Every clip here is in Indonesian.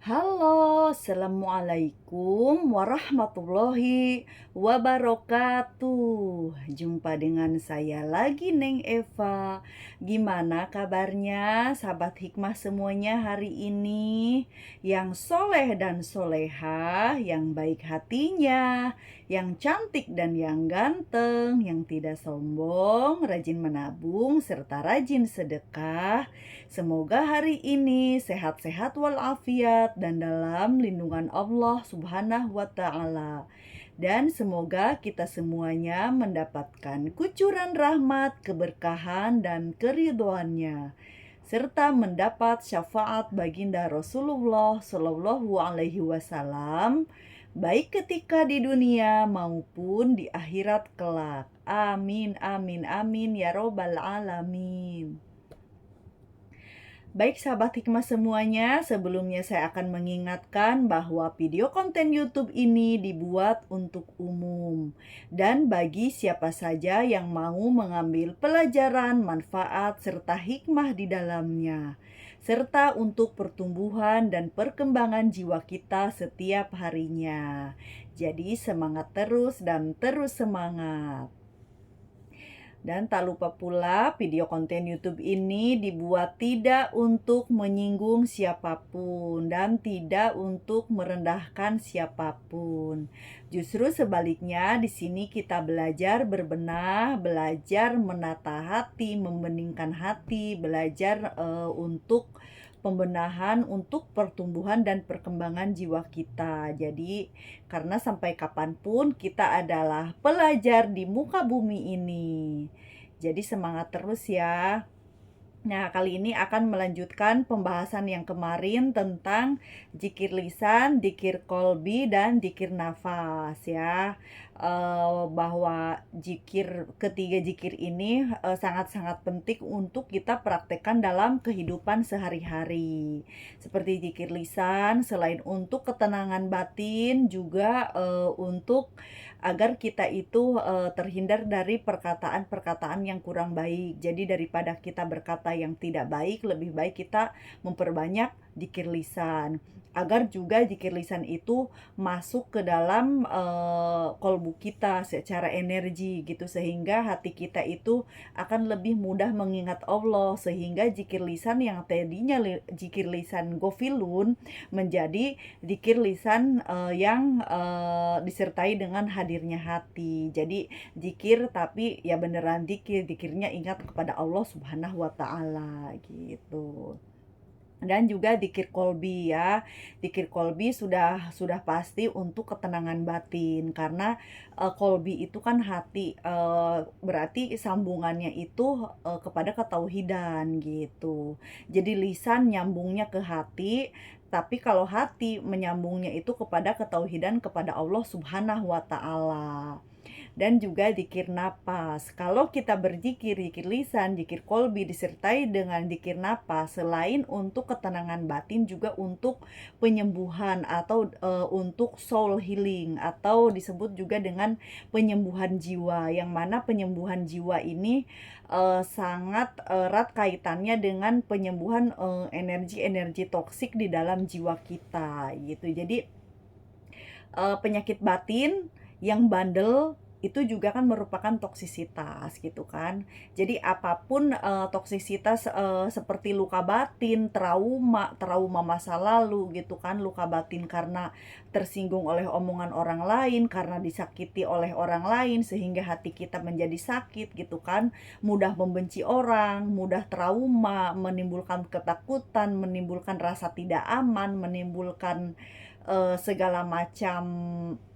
Halo, assalamualaikum warahmatullahi wabarakatuh. Jumpa dengan saya lagi, Neng Eva. Gimana kabarnya, sahabat hikmah semuanya hari ini? Yang soleh dan soleha, yang baik hatinya, yang cantik dan yang ganteng, yang tidak sombong, rajin menabung, serta rajin sedekah. Semoga hari ini sehat-sehat walafiat dan dalam lindungan Allah Subhanahu wa Ta'ala. Dan semoga kita semuanya mendapatkan kucuran rahmat, keberkahan, dan keridhoannya, serta mendapat syafaat baginda Rasulullah Shallallahu Alaihi Wasallam, baik ketika di dunia maupun di akhirat kelak. Amin, amin, amin ya robbal alamin. Baik sahabat hikmah semuanya, sebelumnya saya akan mengingatkan bahwa video konten YouTube ini dibuat untuk umum dan bagi siapa saja yang mau mengambil pelajaran, manfaat, serta hikmah di dalamnya, serta untuk pertumbuhan dan perkembangan jiwa kita setiap harinya. Jadi semangat terus dan terus semangat. Dan tak lupa pula video konten YouTube ini dibuat tidak untuk menyinggung siapapun dan tidak untuk merendahkan siapapun. Justru sebaliknya di sini kita belajar berbenah, belajar menata hati, membeningkan hati, belajar untuk pembenahan untuk pertumbuhan dan perkembangan jiwa kita. Jadi karena sampai kapanpun kita adalah pelajar di muka bumi ini. Jadi semangat terus ya. Nah, kali ini akan melanjutkan pembahasan yang kemarin tentang zikir lisan, zikir kolbi, dan zikir nafas ya. Bahwa ketiga zikir ini sangat-sangat penting untuk kita praktekkan dalam kehidupan sehari-hari. Seperti zikir lisan, selain untuk ketenangan batin, juga untuk agar kita itu terhindar dari perkataan-perkataan yang kurang baik. Jadi daripada kita berkata yang tidak baik, lebih baik kita memperbanyak zikir lisan. Agar juga zikir lisan itu masuk ke dalam kolbu kita secara energi gitu, sehingga hati kita itu akan lebih mudah mengingat Allah, sehingga zikir lisan yang tadinya zikir lisan gofilun menjadi zikir lisan yang disertai dengan hadirnya hati. Jadi zikir tapi ya beneran zikir, zikirnya ingat kepada Allah Subhanahu wa Ta'ala gitu. Dan juga zikir kolbi ya. Zikir kolbi sudah pasti untuk ketenangan batin, karena kolbi itu kan hati, berarti sambungannya itu kepada ketauhidan gitu. Jadi lisan nyambungnya ke hati, tapi kalau hati menyambungnya itu kepada ketauhidan kepada Allah Subhanahu wa Ta'ala. Dan juga zikir napas. Kalau kita berzikir, zikir lisan, zikir kolbi disertai dengan zikir napas, selain untuk ketenangan batin juga untuk penyembuhan atau untuk soul healing, atau disebut juga dengan penyembuhan jiwa, yang mana penyembuhan jiwa ini sangat erat kaitannya dengan penyembuhan energi-energi toksik di dalam jiwa kita gitu. Jadi penyakit batin yang bandel itu juga kan merupakan toksisitas gitu kan. Jadi apapun toksisitas seperti luka batin, trauma masa lalu gitu kan, luka batin karena tersinggung oleh omongan orang lain, karena disakiti oleh orang lain sehingga hati kita menjadi sakit gitu kan, mudah membenci orang, mudah trauma, menimbulkan ketakutan, menimbulkan rasa tidak aman, menimbulkan segala macam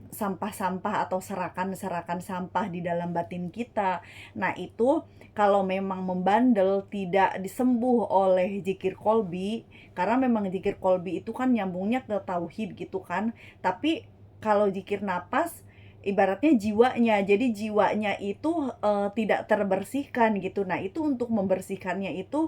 sampah-sampah atau serakan-serakan sampah di dalam batin kita. Nah, itu kalau memang membandel tidak disembuh oleh zikir kolbi, karena memang zikir kolbi itu kan nyambungnya ke tauhid gitu kan. Tapi kalau zikir napas ibaratnya jiwanya, jadi jiwanya itu tidak terbersihkan gitu. Nah, itu untuk membersihkannya itu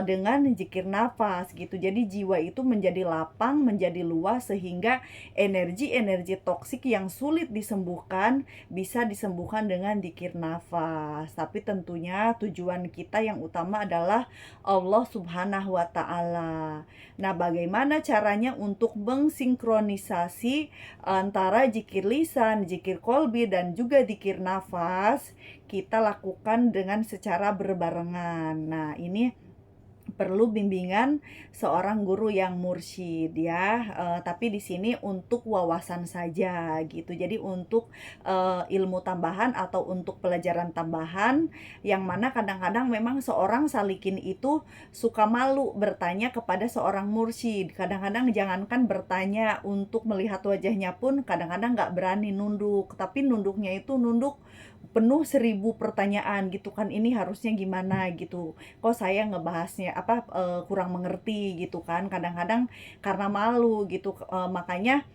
dengan zikir nafas gitu. Jadi jiwa itu menjadi lapang, menjadi luas, sehingga energi-energi toksik yang sulit disembuhkan bisa disembuhkan dengan zikir nafas. Tapi tentunya tujuan kita yang utama adalah Allah Subhanahu wa Ta'ala. Nah, bagaimana caranya untuk mensinkronisasi antara zikir lisan, zikir kolbi, dan juga zikir nafas, kita lakukan dengan secara berbarengan. Nah, ini perlu bimbingan seorang guru yang mursyid ya, tapi di sini untuk wawasan saja gitu. Jadi untuk, ilmu tambahan atau untuk pelajaran tambahan, yang mana kadang-kadang memang seorang salikin itu suka malu bertanya kepada seorang mursyid. Kadang-kadang jangankan bertanya, untuk melihat wajahnya pun kadang-kadang nggak berani nunduk, tapi nunduknya itu nunduk penuh 1000 pertanyaan gitu kan, ini harusnya gimana gitu, kok saya ngebahasnya kurang mengerti gitu kan, kadang-kadang karena malu gitu, makanya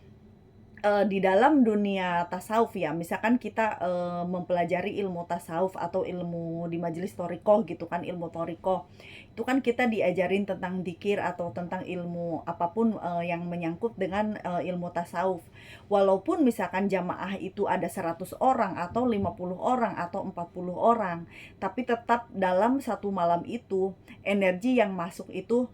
di dalam dunia tasawuf ya, misalkan kita, mempelajari ilmu tasawuf atau ilmu di majelis thoriqoh gitu kan, ilmu thoriqoh. Itu kan kita diajarin tentang dzikir atau tentang ilmu apapun, yang menyangkut dengan, ilmu tasawuf. Walaupun misalkan jamaah itu ada 100 orang atau 50 orang atau 40 orang, tapi tetap dalam satu malam itu, energi yang masuk itu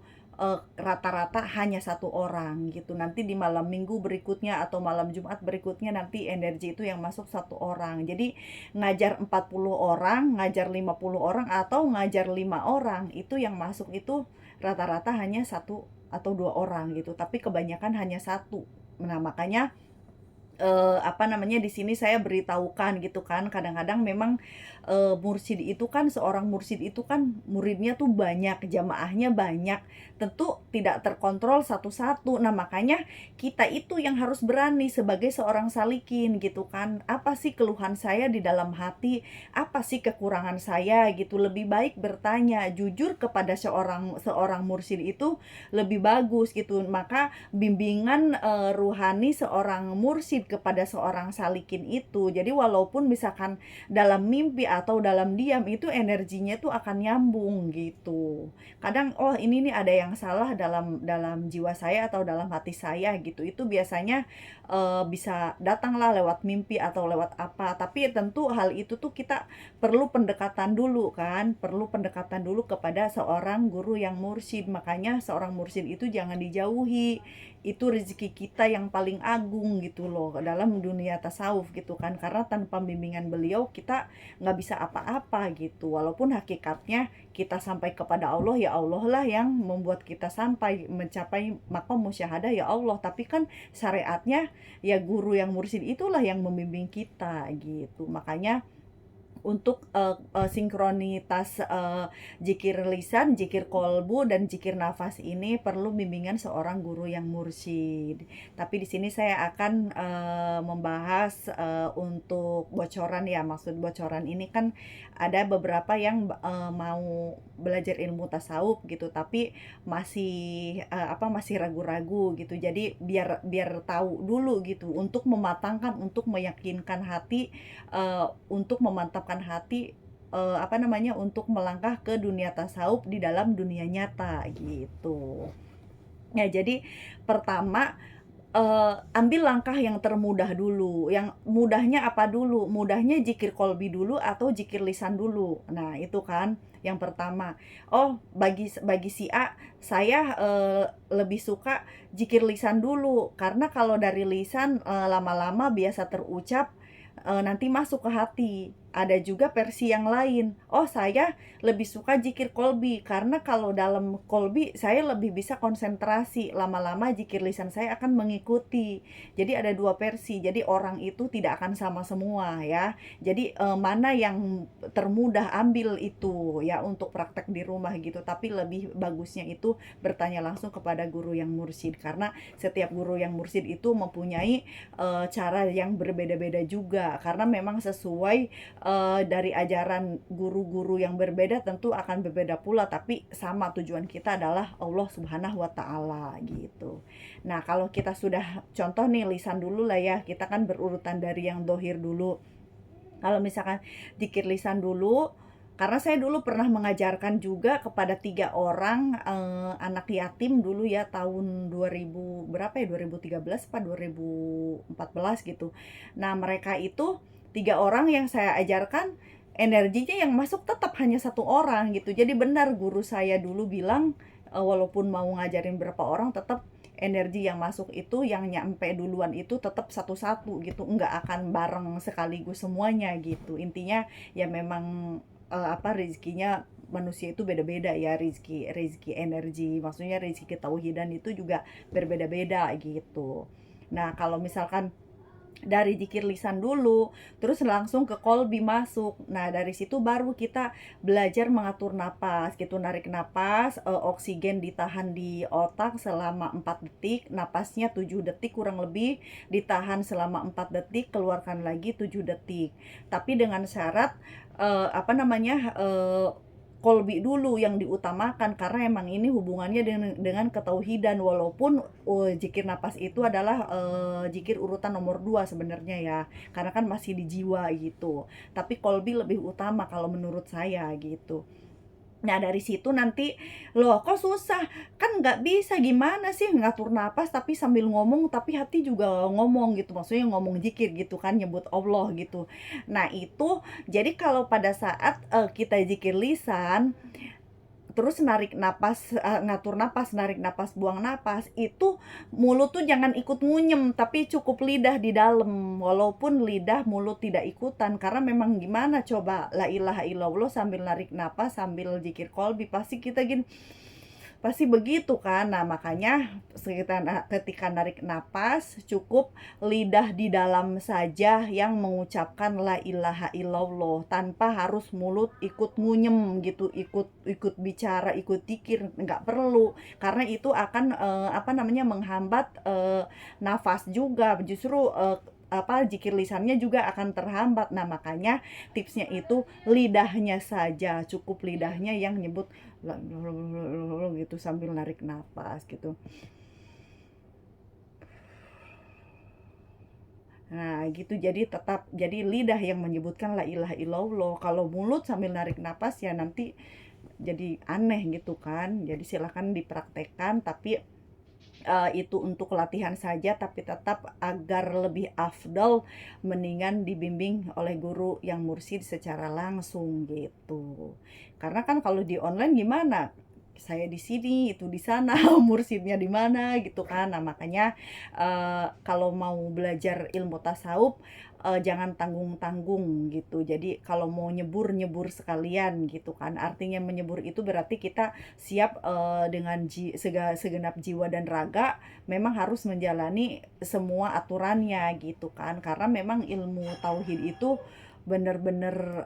rata-rata hanya satu orang gitu. Nanti di malam minggu berikutnya atau malam Jumat berikutnya nanti energi itu yang masuk satu orang. Jadi ngajar 40 orang, ngajar 50 orang, atau ngajar 5 orang, itu yang masuk itu rata-rata hanya satu atau dua orang gitu. Tapi kebanyakan hanya satu. Nah, makanya di sini saya beritahukan gitu kan, kadang-kadang memang, mursyid itu kan, seorang mursyid itu kan muridnya tuh banyak, jamaahnya banyak, tentu tidak terkontrol satu-satu. Nah, makanya kita itu yang harus berani sebagai seorang salikin gitu kan, apa sih keluhan saya di dalam hati, apa sih kekurangan saya gitu. Lebih baik bertanya jujur kepada seorang seorang mursyid itu lebih bagus gitu. Maka bimbingan, ruhani seorang mursyid kepada seorang salikin itu, jadi walaupun misalkan dalam mimpi atau dalam diam, itu energinya tuh akan nyambung gitu. Kadang, oh ini nih ada yang salah dalam dalam jiwa saya atau dalam hati saya gitu, itu biasanya, bisa datanglah lewat mimpi atau lewat apa, tapi tentu hal itu tuh kita perlu pendekatan dulu kan, perlu pendekatan dulu kepada seorang guru yang mursyid. Makanya seorang mursyid itu jangan dijauhi, itu rezeki kita yang paling agung gitu loh dalam dunia tasawuf gitu kan, karena tanpa bimbingan beliau kita nggak bisa apa-apa gitu. Walaupun hakikatnya kita sampai kepada Allah, ya Allah lah yang membuat kita sampai mencapai maqam musyahadah, ya Allah, tapi kan syariatnya ya guru yang mursyid itulah yang membimbing kita gitu. Makanya untuk, sinkronitas, zikir lisan, zikir kolbu, dan zikir nafas ini perlu bimbingan seorang guru yang mursyid. Tapi di sini saya akan, membahas, untuk bocoran ya, maksud bocoran ini kan ada beberapa yang, mau belajar ilmu tasawuf gitu, tapi masih, masih ragu-ragu gitu. Jadi biar biar tahu dulu gitu, untuk mematangkan, untuk meyakinkan hati, untuk memantapkan hati, untuk melangkah ke dunia tasawuf di dalam dunia nyata gitu. Ya, jadi pertama, ambil langkah yang termudah dulu. Yang mudahnya apa dulu? Mudahnya zikir kolbi dulu atau zikir lisan dulu? Nah, itu kan yang pertama. Oh, bagi si A, saya, lebih suka zikir lisan dulu, karena kalau dari lisan, lama-lama biasa terucap, nanti masuk ke hati. Ada juga versi yang lain, oh saya lebih suka zikir kolbi, karena kalau dalam kolbi saya lebih bisa konsentrasi, lama-lama zikir lisan saya akan mengikuti. Jadi ada dua versi, jadi orang itu tidak akan sama semua ya. Jadi, mana yang termudah ambil itu ya untuk praktek di rumah gitu, tapi lebih bagusnya itu bertanya langsung kepada guru yang mursyid, karena setiap guru yang mursyid itu mempunyai, cara yang berbeda-beda juga, karena memang sesuai, dari ajaran guru-guru yang berbeda tentu akan berbeda pula, tapi sama tujuan kita adalah Allah Subhanahu wa Ta'ala gitu. Nah, kalau kita sudah contoh nih lisan dulu lah ya, kita kan berurutan dari yang dohir dulu. Kalau misalkan zikir lisan dulu, karena saya dulu pernah mengajarkan juga kepada 3 orang, anak yatim dulu ya, tahun 2000 berapa ya, 2013 apa 2014 gitu. Nah, mereka itu 3 orang yang saya ajarkan, energinya yang masuk tetap hanya satu orang gitu. Jadi benar guru saya dulu bilang, walaupun mau ngajarin berapa orang, tetap energi yang masuk itu, yang nyampe duluan itu tetap satu-satu gitu, nggak akan bareng sekaligus semuanya gitu. Intinya ya memang rezekinya manusia itu beda-beda ya, rezeki energi, maksudnya rezeki ketauhidan itu juga berbeda-beda gitu. Nah, kalau misalkan dari zikir lisan dulu, terus langsung ke kolbi masuk. Nah, dari situ baru kita belajar mengatur napas gitu, narik napas, oksigen ditahan di otak selama 4 detik, napasnya 7 detik kurang lebih, ditahan selama 4 detik, keluarkan lagi 7 detik. Tapi dengan syarat kolbi dulu yang diutamakan, karena emang ini hubungannya dengan ketauhidan, walaupun zikir napas itu adalah zikir urutan nomor 2 sebenarnya ya, karena kan masih di jiwa gitu, tapi kolbi lebih utama kalau menurut saya gitu. Nah, dari situ nanti, loh kok susah? Kan nggak bisa, gimana sih ngatur napas tapi sambil ngomong, tapi hati juga ngomong gitu, maksudnya ngomong zikir gitu kan, nyebut Allah gitu. Nah itu, jadi kalau pada saat kita zikir lisan, terus narik napas, ngatur napas, narik napas, buang napas, itu mulut tuh jangan ikut ngunyem, tapi cukup lidah di dalam. Walaupun lidah, mulut tidak ikutan, karena memang gimana coba, la ilaha illallah sambil narik napas, sambil zikir kolbi, pasti kita gini, pasti begitu kan. Nah, makanya ketika narik napas, cukup lidah di dalam saja yang mengucapkan la ilaha illallah, tanpa harus mulut ikut ngunyem gitu, ikut bicara, ikut zikir, nggak perlu. Karena itu akan menghambat nafas juga, justru zikir lisannya juga akan terhambat. Nah, makanya tipsnya itu lidahnya saja, cukup lidahnya yang nyebut gitu sambil narik napas gitu. Nah, gitu, jadi lidah yang menyebutkan la ilaha illallah. Kalau mulut sambil narik napas ya nanti jadi aneh gitu kan. Jadi silahkan dipraktekkan, tapi itu untuk latihan saja, tapi tetap agar lebih afdal, mendingan dibimbing oleh guru yang mursyid secara langsung gitu. Karena kan kalau di online gimana? Saya di sini, itu di sana, mursyidnya di mana gitu kan. Nah, makanya kalau mau belajar ilmu tasawuf, jangan tanggung-tanggung gitu. Jadi kalau mau nyebur, nyebur sekalian gitu kan. Artinya menyebur itu berarti kita siap dengan segenap jiwa dan raga, memang harus menjalani semua aturannya gitu kan. Karena memang ilmu tauhid itu bener-bener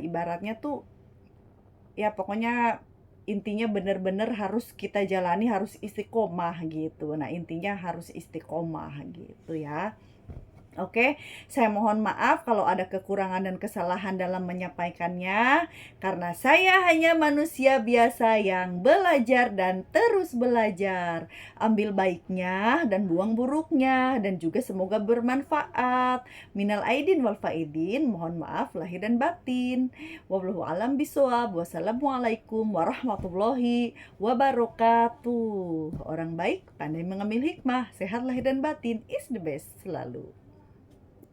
ibaratnya tuh ya pokoknya intinya bener-bener harus kita jalani, harus istiqomah gitu. Nah, intinya harus istiqomah gitu ya. Oke, saya mohon maaf kalau ada kekurangan dan kesalahan dalam menyampaikannya, karena saya hanya manusia biasa yang belajar dan terus belajar. Ambil baiknya dan buang buruknya, dan juga semoga bermanfaat. Minal aidin wal faidin, mohon maaf lahir dan batin. Wallahu alam bisawab. Wassalamualaikum warahmatullahi wabarakatuh. Orang baik pandai mengambil hikmah, sehat lahir dan batin is the best selalu.